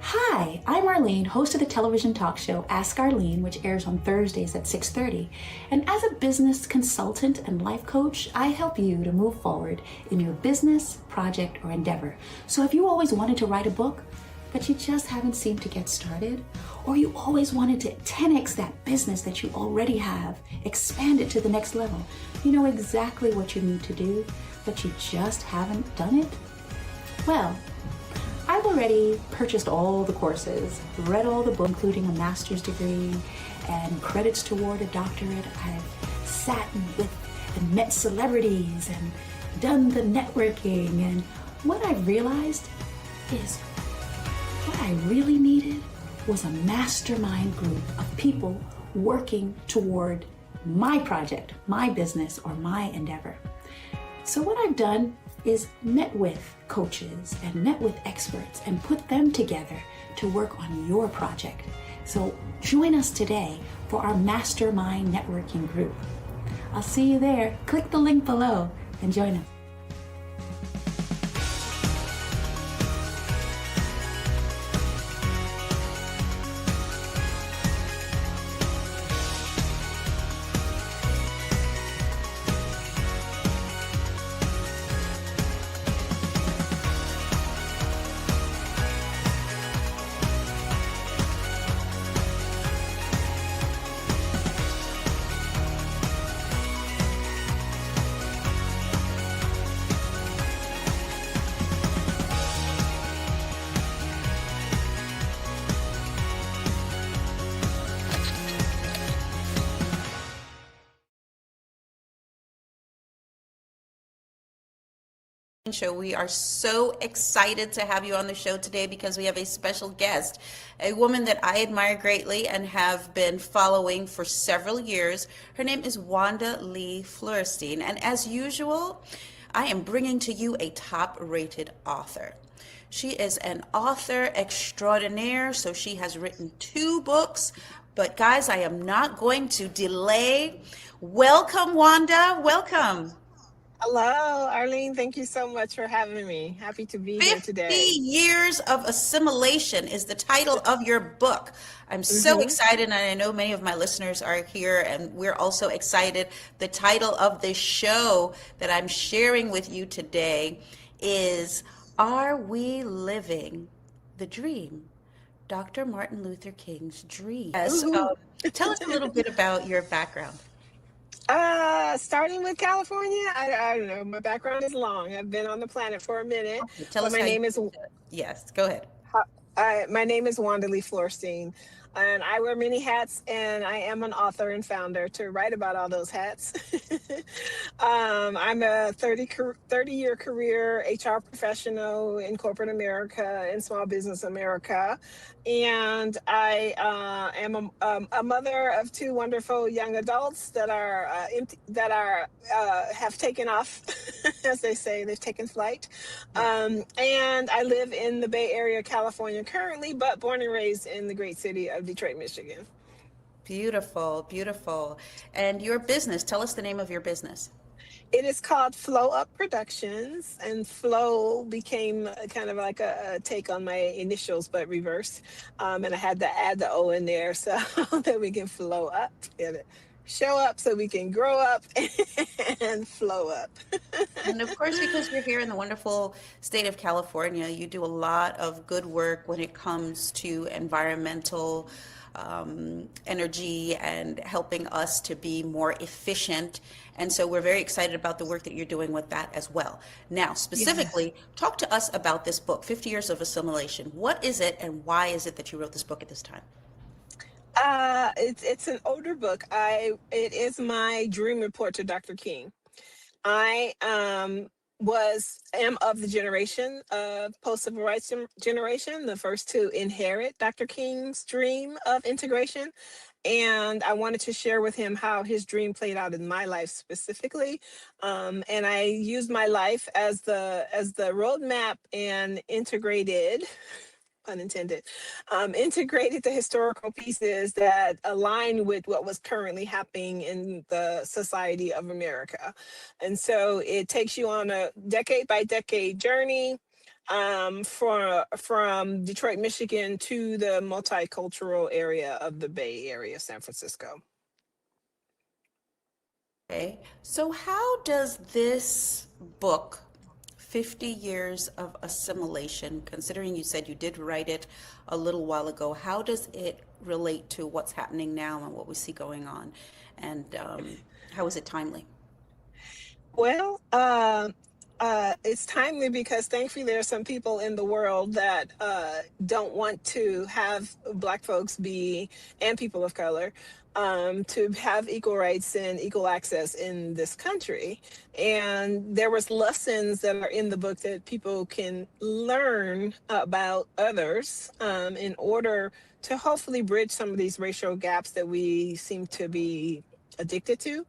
Hi, I'm Arlene, host of the television talk show Ask Arlene, which airs on Thursdays at 6:30. And as a business consultant and life coach, I help you to move forward in your business, project, or endeavor. So if you always wanted to write a book, but you just haven't seemed to get started, or you always wanted to 10x that business that you already have, expand it to the next level, you know exactly what you need to do, but you just haven't done it? Well, I've already purchased all the courses, read all the books, including a master's degree and credits toward a doctorate. I've sat with and met celebrities and done the networking. And what I realized is what I really needed was a mastermind group of people working toward my project, my business, or my endeavor. So what I've done is met with coaches and met with experts and put them together to work on your project. So join us today for our Mastermind networking group. I'll see you there. Click the link below and join us. Show. We are so excited to have you on the show today because we have a special guest, a woman that I admire greatly and have been following for several years. Her name is Wanda Lee Florestine, and as usual, I am bringing to you a top-rated author. She is an author extraordinaire, so she has written 2 books. But guys, I am not going to delay. Welcome, Wanda. Welcome. Hello, Arlene. Thank you so much for having me. Happy to be here 50 today. Years of Assimilation is the title of your book. I'm so excited, and I know many of my listeners are here, and we're also excited. The title of the show that I'm sharing with you today is Are We Living the Dream? Dr. Martin Luther King's dream. Yes. Tell us a little bit about your background. Starting with California, I don't know. My background is long. I've been on the planet for a minute. Okay, tell But us my how you name is did it. Yes, go ahead. my name is Wanda Lee Florestine, and I wear many hats, and I am an author and founder to write about all those hats. I'm a 30-year career HR professional in corporate America and small business America. And I am a mother of 2 wonderful young adults that are have taken off, as they say, they've taken flight. And I live in the Bay Area, California currently, but born and raised in the great city of Detroit, Michigan. Beautiful, beautiful. And your business, tell us the name of your business. It is called Flow Up Productions, and Flow became kind of like a take on my initials, but reversed. And I had to add the O in there so that we can flow up, and show up so we can grow up and flow up. And of course, because you're here in the wonderful state of California, you do a lot of good work when it comes to environmental energy and helping us to be more efficient. And so we're very excited about the work that you're doing with that as well. Now, specifically, talk to us about this book, 50 Years of Assimilation. What is it, and why is it that you wrote this book at this time? It's an older book. It is my dream report to Dr. King. I am of the generation of post-civil rights generation, the first to inherit Dr. King's dream of integration. And I wanted to share with him how his dream played out in my life specifically. And I used my life as the roadmap and integrated, pun intended, integrated the historical pieces that align with what was currently happening in the society of America. And so it takes you on a decade by decade journey from Detroit, Michigan to the multicultural area of the Bay Area, San Francisco. Okay. So how does this book, 50 Years of Assimilation, considering you said you did write it a little while ago, how does it relate to what's happening now and what we see going on? And how is it timely? Well, it's timely because thankfully there are some people in the world that don't want to have Black folks be, and people of color, to have equal rights and equal access in this country. And there was lessons that are in the book that people can learn about others in order to hopefully bridge some of these racial gaps that we seem to be addicted to.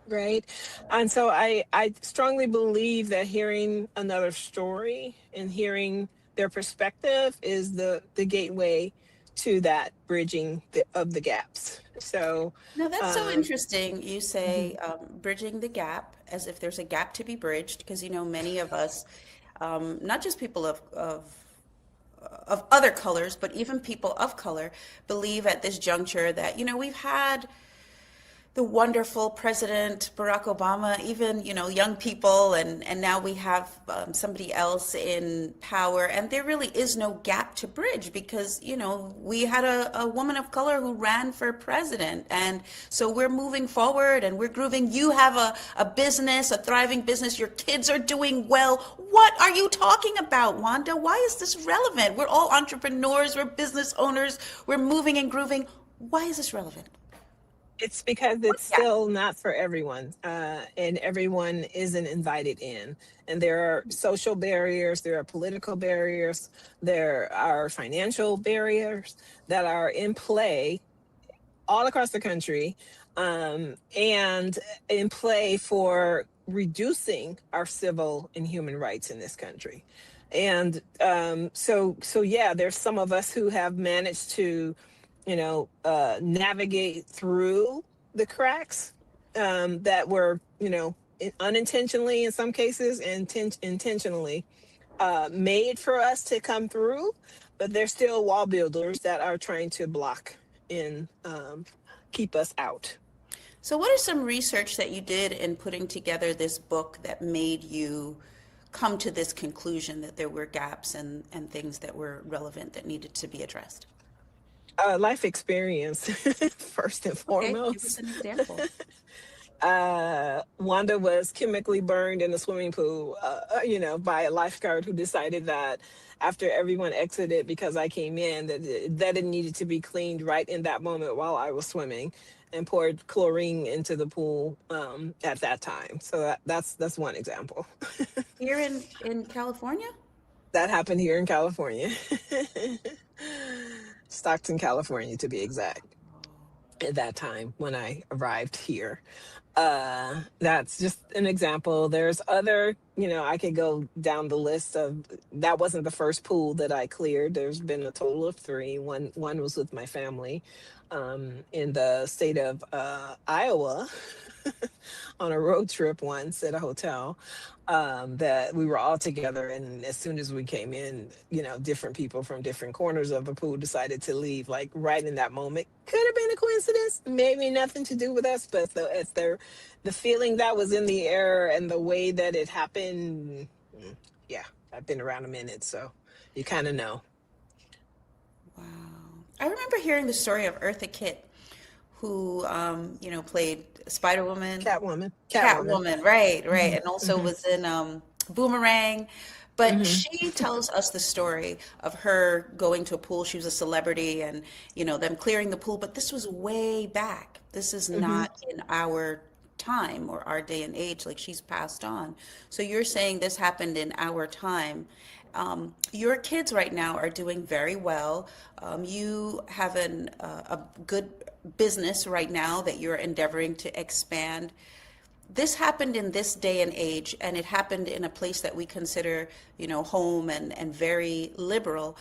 Right. And so I strongly believe that hearing another story and hearing their perspective is the gateway to that bridging of the gaps. So, Now, that's so um, interesting. You mhm. say bridging the gap as if there's a gap to be bridged, because many of us, not just people of other colors, but even people of color, believe at this juncture that we've had the wonderful President Barack Obama, even young people, and now we have somebody else in power, and there really is no gap to bridge because we had a woman of color who ran for president, and so we're moving forward and we're grooving. You have a business, a thriving business. Your kids are doing well. What are you talking about, Wanda? Why is this relevant? We're all entrepreneurs. We're business owners. We're moving and grooving. Why is this relevant? It's because it's Yeah. still not for everyone, and everyone isn't invited in. And there are social barriers, there are political barriers, there are financial barriers that are in play all across the country, and in play for reducing our civil and human rights in this country. And so yeah, there's some of us who have managed to, navigate through the cracks that were, unintentionally in some cases and intentionally made for us to come through, but there's still wall builders that are trying to block and keep us out. So, what is some research that you did in putting together this book that made you come to this conclusion that there were gaps and things that were relevant that needed to be addressed? Life experience, first and Okay, give us foremost. an example. Wanda was chemically burned in a swimming pool, by a lifeguard who decided that after everyone exited because I came in, that it needed to be cleaned right in that moment while I was swimming, and poured chlorine into the pool at that time. So that's one example. Here in California? That happened here in California, Stockton, California, to be exact. At that time when I arrived here. That's just an example. There's other, I could go down the list of, that wasn't the first pool that I cleared. There's been a total of three. One was with my family in the state of Iowa on a road trip once at a hotel, that we were all together. And as soon as we came in, different people from different corners of the pool decided to leave, like right in that moment. Could have been a coincidence, maybe nothing to do with us, but it's the feeling that was in the air and the way that it happened. Yeah, I've been around a minute, so you kind of know. Wow. I remember hearing the story of Eartha Kitt, who, played Spider Woman, Catwoman. Catwoman, right, right, Hmm. and also Hmm. was in Boomerang. But Hmm. she tells us the story of her going to a pool. She was a celebrity, and them clearing the pool. But this was way back. This is Hmm. not in our time or our day and age. Like she's passed on. So you're saying this happened in our time. Your kids right now are doing very well. You have a good business right now that you're endeavoring to expand. This happened in this day and age, and it happened in a place that we consider, home and very liberal.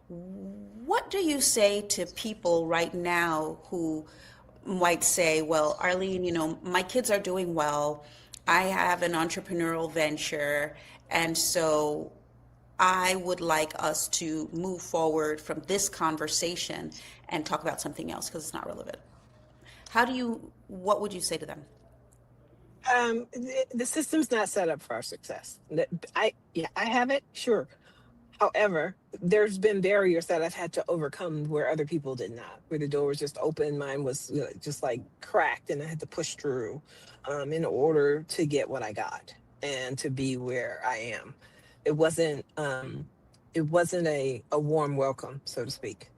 What do you say to people right now who might say, well, Arlene, my kids are doing well. I have an entrepreneurial venture, and so I would like us to move forward from this conversation and talk about something else because it's not relevant. What would you say to them? The system's not set up for our success. Yeah, I have it, sure. However, there's been barriers that I've had to overcome where other people did not, where the door was just open, mine was just like cracked, and I had to push through in order to get what I got and to be where I am. It wasn't a warm welcome, so to speak,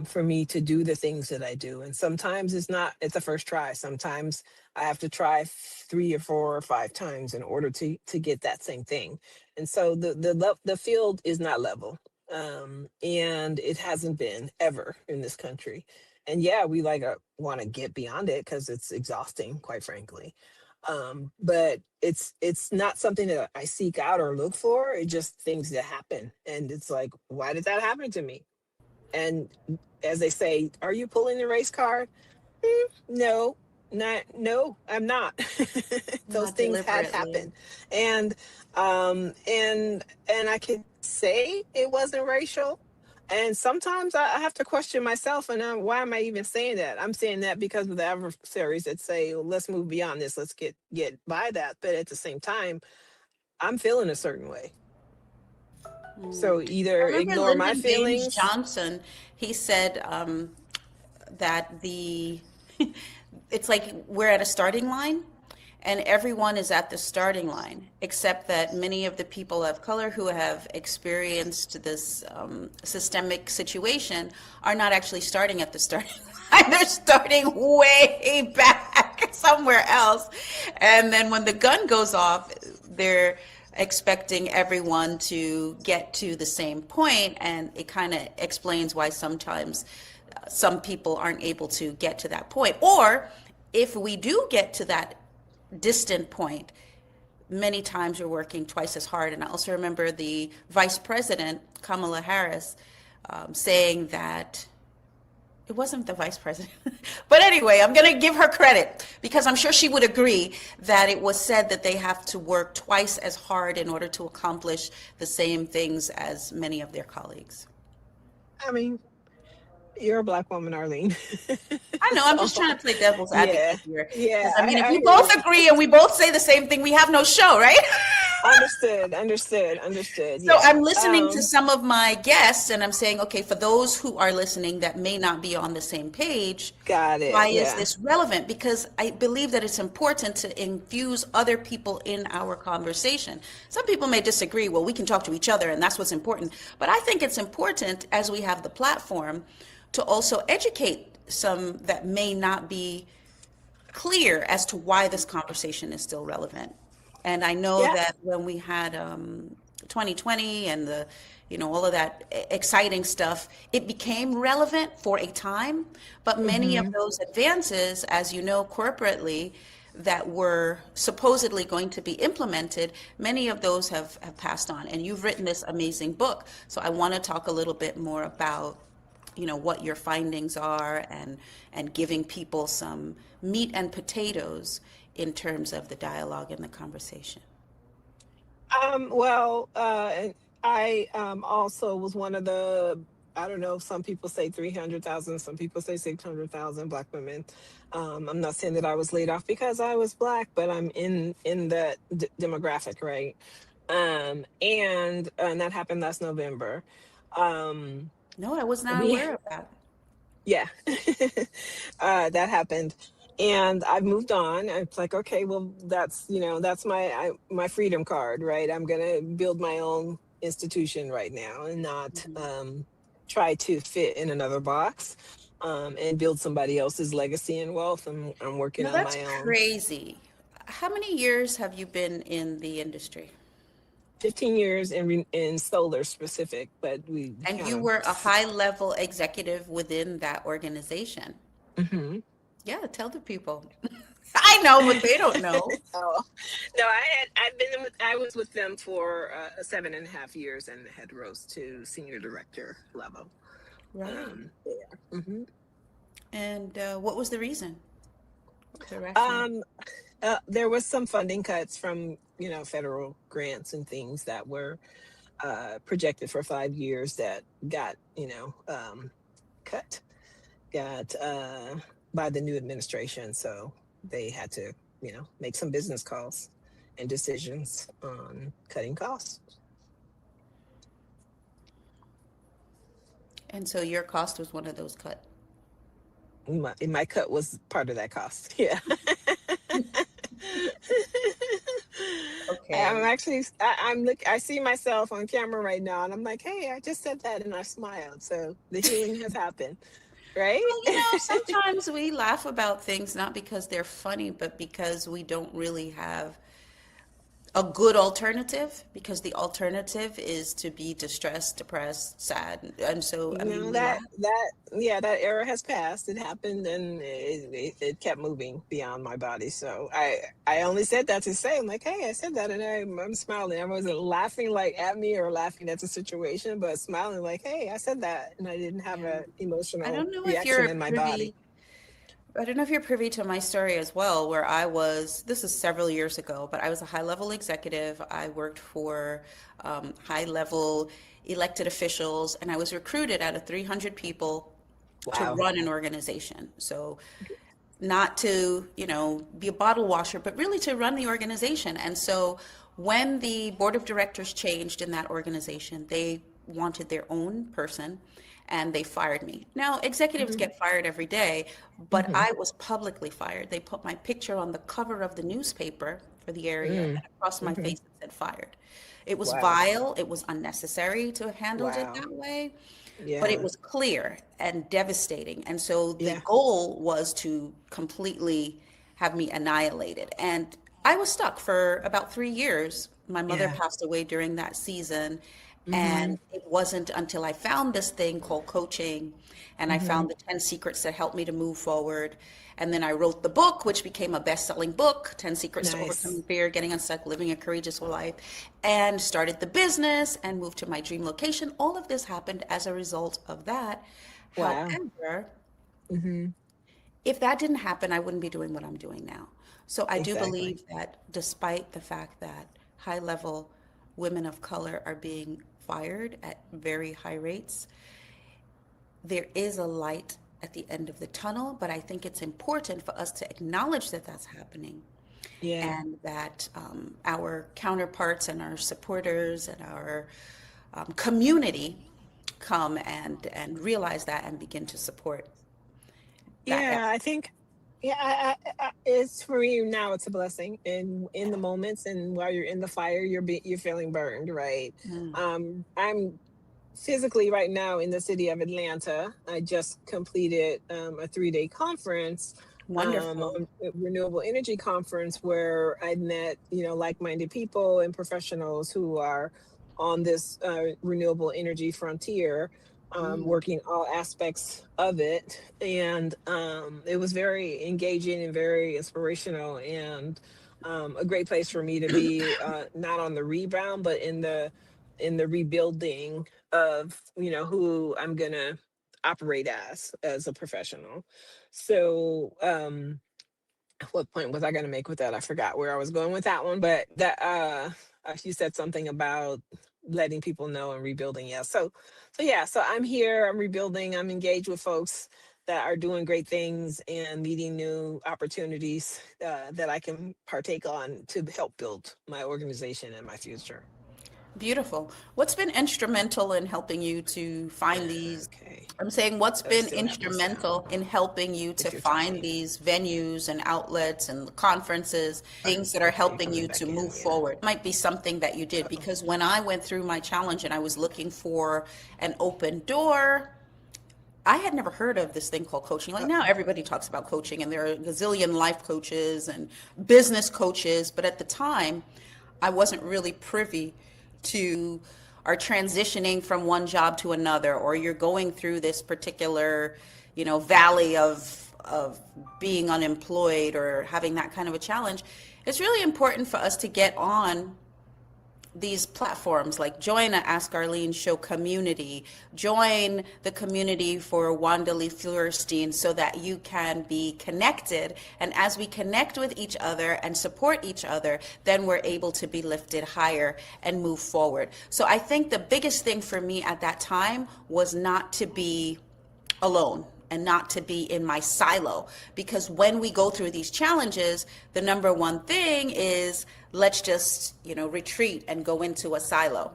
for me to do the things that I do. And sometimes it's the first try. Sometimes I have to try 3 or 4 or 5 times in order to get that same thing. And so the field is not level, and it hasn't been ever in this country. And yeah, we want to get beyond it because it's exhausting, quite frankly. But it's not something that I seek out or look for. It just things that happen, and it's like, why did that happen to me? And as they say, are you pulling the race card? No, no, I'm not. Those Not things had deliberately. happened. And and I could say it wasn't racial. And sometimes I have to question myself, and why am I even saying that? I'm saying that because of the adversaries that say, well, let's move beyond this, let's get by that. But at the same time, I'm feeling a certain way. So I either remember ignore my Lyndon Baines feelings. Johnson. He said that it's like we're at a starting line and everyone is at the starting line, except that many of the people of color who have experienced this systemic situation are not actually starting at the starting line. They're starting way back somewhere else. And then when the gun goes off, they're expecting everyone to get to the same point, and it kind of explains why sometimes some people aren't able to get to that point. Or if we do get to that distant point, many times you're working twice as hard. And I also remember the Vice President, Kamala Harris, saying that it wasn't the vice president. But anyway, I'm going to give her credit because I'm sure she would agree that it was said that they have to work twice as hard in order to accomplish the same things as many of their colleagues. I mean, you're a Black woman, Arlene. I know, I'm just So trying to play devil's yeah, advocate here. yeah, Because I mean, if I we hear both you. agree and we both say the same thing, we have no show, right? Understood. So Yeah. I'm listening to some of my guests and I'm saying, okay, for those who are listening that may not be on the same page, Got why it. is Yeah. this relevant? Because I believe that it's important to infuse other people in our conversation. Some people may disagree. Well, we can talk to each other and that's what's important. But I think it's important as we have the platform to also educate some that may not be clear as to why this conversation is still relevant. And I know Yeah. that when we had 2020 and all of that exciting stuff, it became relevant for a time. But many of Hmm. those advances, as you know, corporately, that were supposedly going to be implemented, many of those have passed on. And you've written this amazing book. So I want to talk a little bit more about what your findings are and giving people some meat and potatoes in terms of the dialogue and the conversation. Well, and I also was one of the, I don't know, some people say 300,000, some people say 600,000 Black women. I'm not saying that I was laid off because I was Black, but I'm in that demographic, right? And that happened last November. Um, No, I was not we aware of that. Yeah. That happened, and I've moved on. It's like, okay, well, that's my freedom card, right? I'm gonna build my own institution right now and not try to fit in another box, and build somebody else's legacy and wealth. I'm working No, on that's my own. crazy. How many years have you been in the industry? 15 years in solar specific, but we And kind you of. were a high level executive within that organization. Mhm. Yeah, tell the people. I know, but they don't know. Oh, no, I was with them for 7.5 years and had rose to senior director level. Right. There. And what was the reason? What was the rationale? Um, there was some funding cuts from federal grants and things that were projected for 5 years that got, cut, got by the new administration. So they had to, make some business calls and decisions on cutting costs. And so your cost was one of those cut. My cut was part of that cost. Yeah. I'm Okay. actually, I see myself on camera right now and I'm like, hey, I just said that and I smiled. So the healing has happened, right? Well, sometimes we laugh about things not because they're funny, but because we don't really have a good alternative, because the alternative is to be distressed, depressed, sad. And so, I mean, we laugh. That era has passed. It happened and it kept moving beyond my body. So I only said that to say, I'm like, hey, I said that and I'm smiling. I wasn't laughing like at me or laughing at the situation, but smiling like, hey, I said that. And I didn't have Yeah. an I emotional don't know if reaction you're in my body. privy. I don't know if you're privy to my story as well, where this is several years ago, but I was a high level executive. I worked for high level elected officials, and I was recruited out of 300 people to Wow. run an organization. So, not to, be a bottle washer, but really to run the organization. And so, when the board of directors changed in that organization, they wanted their own person and they fired me. Now, executives Hmm. get fired every day, but Hmm. I was publicly fired. They put my picture on the cover of the newspaper for the area Mm. and across my Hmm. face it said fired. It was Wow. vile. It was unnecessary to have handled it Wow. that way, but it Yeah. was clear and devastating. And so the Yeah. goal was to completely have me annihilated. And I was stuck for about 3 years. My mother Yeah. passed away during that season. Hmm. And it wasn't until I found this thing called coaching and I Hmm. found the 10 secrets that helped me to move forward. And then I wrote the book, which became a best-selling book, 10 Secrets to Nice. Overcoming Fear, Getting Unstuck, Living a Courageous Life, and started the business and moved to my dream location. All of this happened as a result of that. Wow. However, Hmm. if that didn't happen, I wouldn't be doing what I'm doing now. So I do Exactly. believe that despite the fact that high level women of color are being fired at very high rates, there is a light at the end of the tunnel. But I think it's important for us to acknowledge that that's happening Yeah. and that our counterparts and our supporters and our community come and realize that and begin to support that Yeah, effort. I think, yeah, it's for me now. It's a blessing, in the moments and while you're in the fire, you're feeling burned, right? Mm, I'm physically right now in the city of Atlanta. I just completed a 3-day conference, wonderful. on a renewable energy conference where I met, like-minded people and professionals who are on this renewable energy frontier, Mm. working all aspects of it. And it was very engaging and very inspirational and a great place for me to be, not on the rebound, but in the rebuilding of who I'm gonna operate as a professional. So what point was I gonna make with that? I forgot where I was going with that one, but that you said something about letting people know and rebuilding. Yeah. So yeah, so I'm here, I'm rebuilding, I'm engaged with folks that are doing great things and meeting new opportunities that I can partake on to help build my organization and my future. Beautiful. What's been instrumental in helping you to find these? Okay. I'm saying, what's I been still have my sound instrumental in helping you to if you're find talking. these venues and outlets and conferences, things that are Okay, helping coming you to back in. move Yeah. forward? Might be something that you did, Uh-oh. because when I went through my challenge and I was looking for an open door, I had never heard of this thing called coaching. Like now Uh-oh. everybody talks about coaching and there are a gazillion life coaches and business coaches, but at the time I wasn't really privy to are transitioning from one job to another, or you're going through this particular, valley of being unemployed or having that kind of a challenge. It's really important for us to get on these platforms, like join a Ask Arlene Show community, join the community for Wanda Lee Florestine, so that you can be connected. And as we connect with each other and support each other, then we're able to be lifted higher and move forward. So I think the biggest thing for me at that time was not to be alone and not to be in my silo, because when we go through these challenges, the number one thing is, let's just, retreat and go into a silo.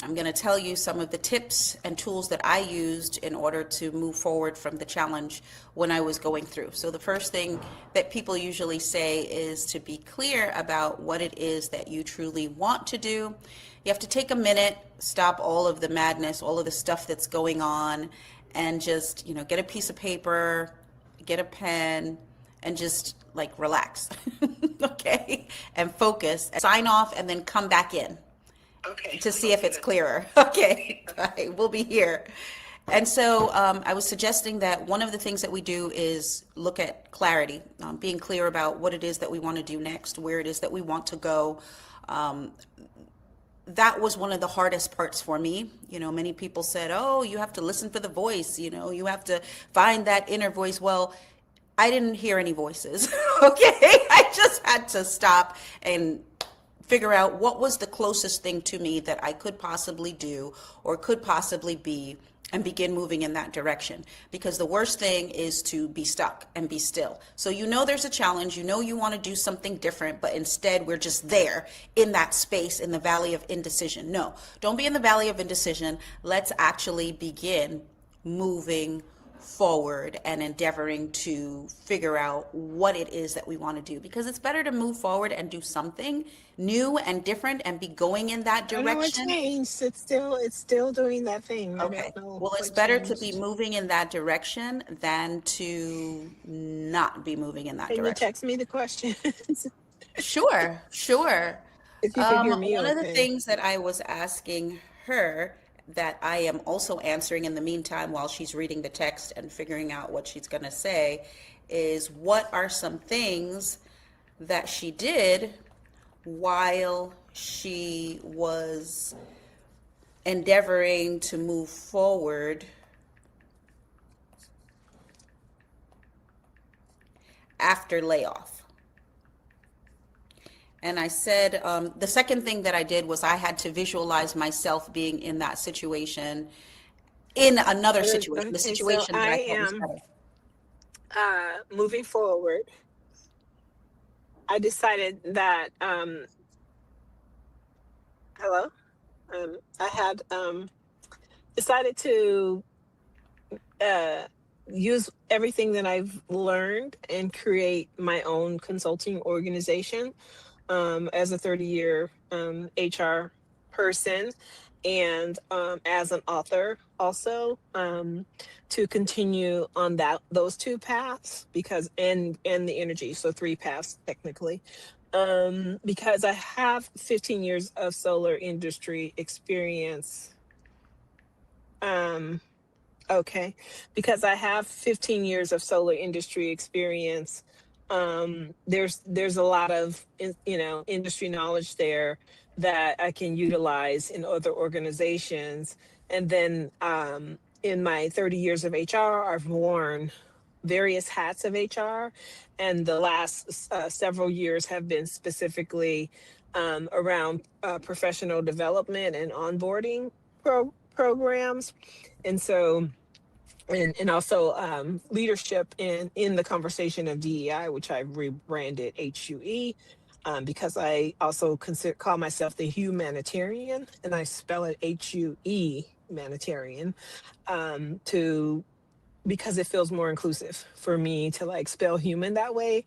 I'm going to tell you some of the tips and tools that I used in order to move forward from the challenge when I was going through. So the first thing that people usually say is to be clear about what it is that you truly want to do. You have to take a minute, stop all of the madness, all of the stuff that's going on, and just, get a piece of paper, get a pen, and just relax, okay? And focus, sign off, and then come back in. Okay. To see if it's clearer. Okay, we'll be here. And so I was suggesting that one of the things that we do is look at clarity, being clear about what it is that we want to do next, where it is that we want to go. That was one of the hardest parts for me. Many people said, oh, you have to listen for the voice, you have to find that inner voice. Well, I didn't hear any voices, okay? I just had to stop and figure out what was the closest thing to me that I could possibly do or could possibly be, and begin moving in that direction. Because the worst thing is to be stuck and be still. So there's a challenge, you want to do something different, but instead we're just there in that space, in the valley of indecision. No, don't be in the valley of indecision. Let's actually begin moving forward and endeavoring to figure out what it is that we want to do, because it's better to move forward and do something new and different and be going in that direction. I know it changed. It's still doing that thing. Okay. Well, it's better to be moving in that direction than to not be moving in that direction. Can you text me the question? Sure. If you can hear me, one of the things that I was asking her, that I am also answering in the meantime while she's reading the text and figuring out what she's going to say, is what are some things that she did while she was endeavoring to move forward after layoff. And I said, the second thing that I did was I had to visualize myself being in that situation, in another situation, the situation so that I thought was better. Moving forward, I decided that, I had decided to use everything that I've learned and create my own consulting organization. As a 30-year HR person, and as an author also, to continue on those two paths, because and the energy, so three paths technically, because I have 15 years of solar industry experience. Because I have 15 years of solar industry experience. There's a lot of industry knowledge there that I can utilize in other organizations. And then in my 30 years of HR, I've worn various hats of HR, and the last several years have been specifically around professional development and onboarding programs. And so and also leadership in the conversation of DEI, which I rebranded HUE, because I also call myself the humanitarian, and I spell it HUE humanitarian, because it feels more inclusive for me to spell human that way.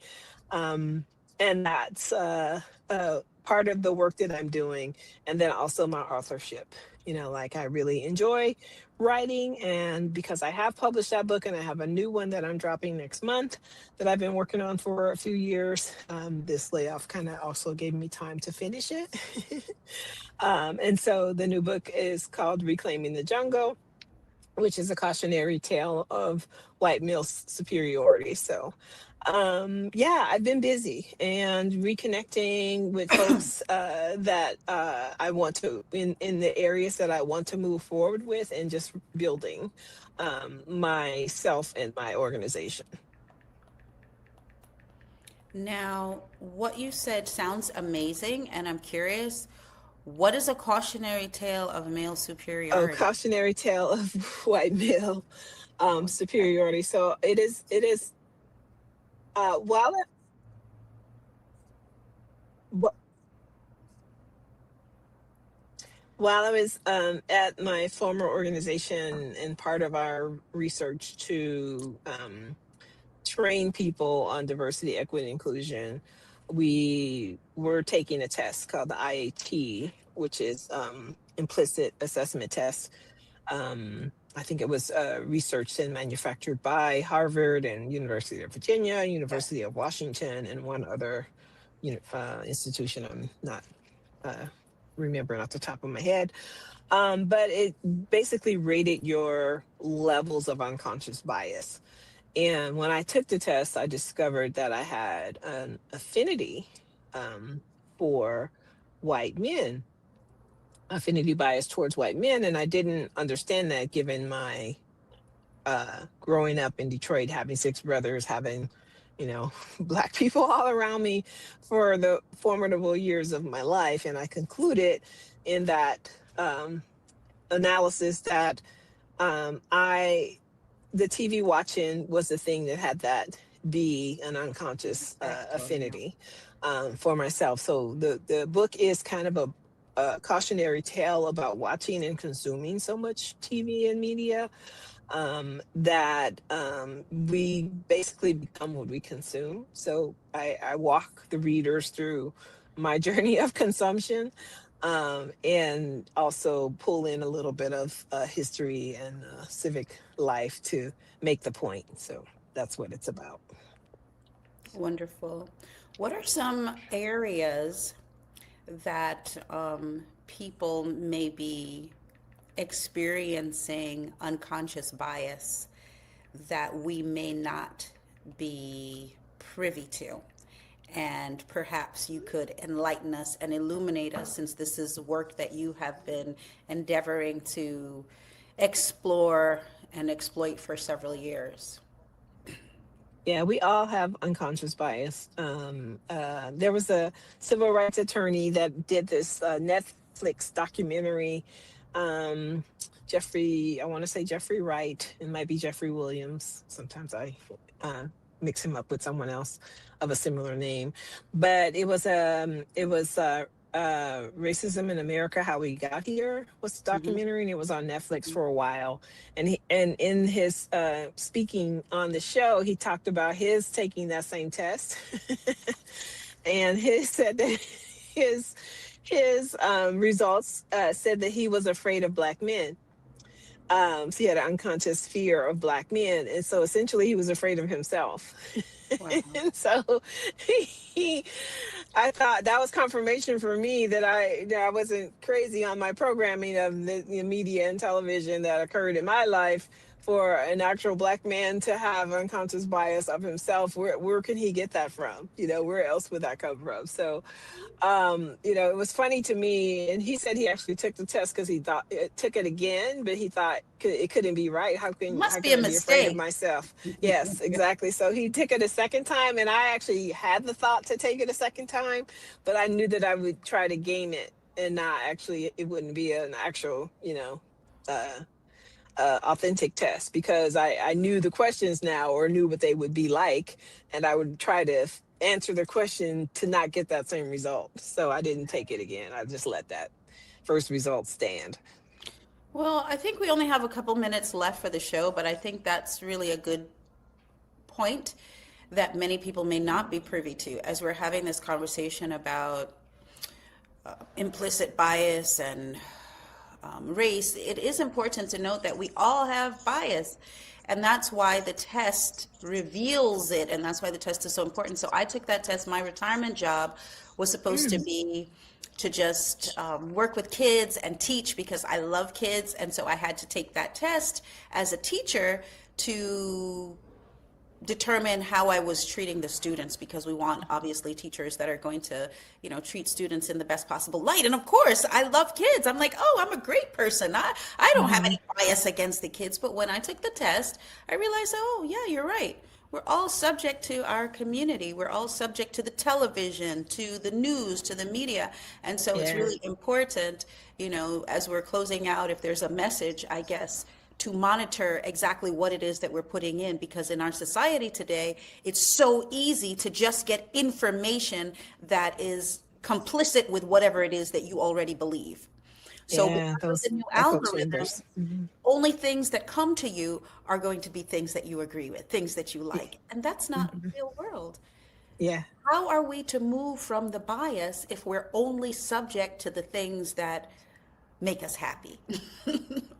And that's part of the work that I'm doing. And then also my authorship, I really enjoy writing, and because I have published that book and I have a new one that I'm dropping next month that I've been working on for a few years, this layoff kind of also gave me time to finish it. And so the new book is called Reclaiming the Jungle. which is a cautionary tale of white male superiority. So, yeah, I've been busy and reconnecting with folks that I want to in the areas that I want to move forward with, and just building myself and my organization. Now, what you said sounds amazing, and I'm curious, what is a cautionary tale of male Oh, superiority? cautionary tale of white male Okay. superiority. So it is while I, while I was at my former organization, and part of our research to train people on diversity, equity, and inclusion, we were taking a test called the IAT, which is implicit assessment test. I think it was researched and manufactured by Harvard and University of Virginia, University of Washington, and one other institution I'm not uh, remembering off the top of my head. But it basically rated your levels of unconscious bias. And when I took the test, I discovered that I had an affinity for white men, affinity bias towards white men. And I didn't understand that, given my growing up in Detroit, having six brothers, having, Black people all around me for the formidable years of my life. And I concluded in that analysis that I the TV watching was the thing that had that be an unconscious affinity for myself. So the book is kind of a cautionary tale about watching and consuming so much TV and media, that we basically become what we consume. So I walk the readers through my journey of consumption, and also pull in a little bit of history and civic life to make the point. So that's what it's about. Wonderful. What are some areas that people may be experiencing unconscious bias that we may not be privy to? And perhaps you could enlighten us and illuminate us, since this is work that you have been endeavoring to explore and exploit for several years. Yeah, we all have unconscious bias. There was a civil rights attorney that did this Netflix documentary. Um, I want to say Jeffrey Wright. It might be Jeffrey Williams. Sometimes I uh, mix him up with someone else of a similar name. But it was Racism in America: How We Got Here was the Mm-hmm. documentary, and it was on Netflix for a while. And in his speaking on the show, he talked about his taking that same test, and he said that his his results said that he was afraid of Black men. So he had an unconscious fear of Black men, and so essentially he was afraid of himself. Wow. And so he, I thought that was confirmation for me that I wasn't crazy on my programming of the media and television that occurred in my life. For an actual Black man to have unconscious bias of himself, where can he get that from? Where else would that come from? So it was funny to me. And he said he actually took the test because he thought it took it again, but he thought it couldn't be right. How can how Must be can a I be afraid of mistake. myself? Yes, exactly. So he took it a second time, and I actually had the thought to take it a second time, but I knew that I would try to game it, and not actually, it wouldn't be an actual, uh, authentic test, because I knew the questions now, or knew what they would be like, and I would try to answer the question to not get that same result. So I didn't take it again. I just let that first result stand. Well, I think we only have a couple minutes left for the show, but I think that's really a good point that many people may not be privy to as we're having this conversation about implicit bias and race. It is important to note that we all have bias, and that's why the test reveals it, and that's why the test is so important. So I took that test. My retirement job was supposed to Mm. be to just work with kids and teach because I love kids. And so I had to take that test as a teacher to determine how I was treating the students, because we want obviously teachers that are going to, treat students in the best possible light. And of course, I love kids. I'm like, oh, I'm a great person. I don't have any bias against the kids. But when I took the test, I realized, oh, yeah, you're right. We're all subject to our community. We're all subject to the television, to the news, to the media. And so it's really important, as we're closing out, if there's a message, I guess, to monitor exactly what it is that we're putting in, because in our society today, it's so easy to just get information that is complicit with whatever it is that you already believe. So because of the new algorithms, only things that come to you are going to be things that you agree with, things that you like. And that's not a real world. Yeah. How are we to move from the bias if we're only subject to the things that make us happy?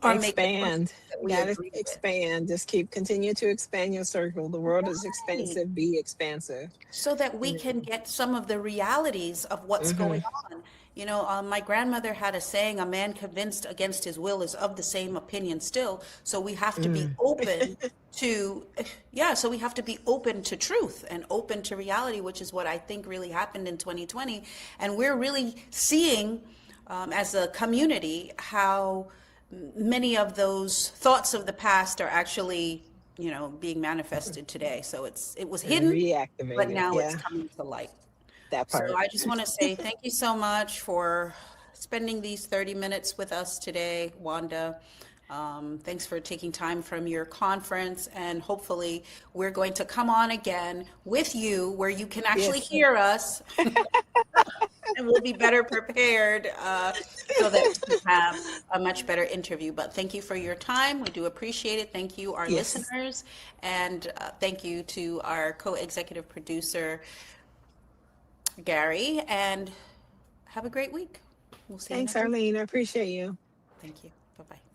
Or expand. You gotta expand. Just continue to expand your circle. The world is expansive. Be expansive. So that we can get some of the realities of what's going on. My grandmother had a saying, a man convinced against his will is of the same opinion still. So we have to be open to, so we have to be open to truth and open to reality, which is what I think really happened in 2020. And we're really seeing as a community how many of those thoughts of the past are actually, being manifested today. So it was hidden, but now it's coming to light. That part. So I just want to say thank you so much for spending these 30 minutes with us today, Wanda. Thanks for taking time from your conference, and hopefully we're going to come on again with you where you can actually hear us. And we'll be better prepared so that we have a much better interview. But thank you for your time. We do appreciate it. Thank you, our listeners. And thank you to our co-executive producer, Gary. And have a great week. We'll see you Thanks, next week. Arlene. I appreciate you. Thank you. Bye-bye.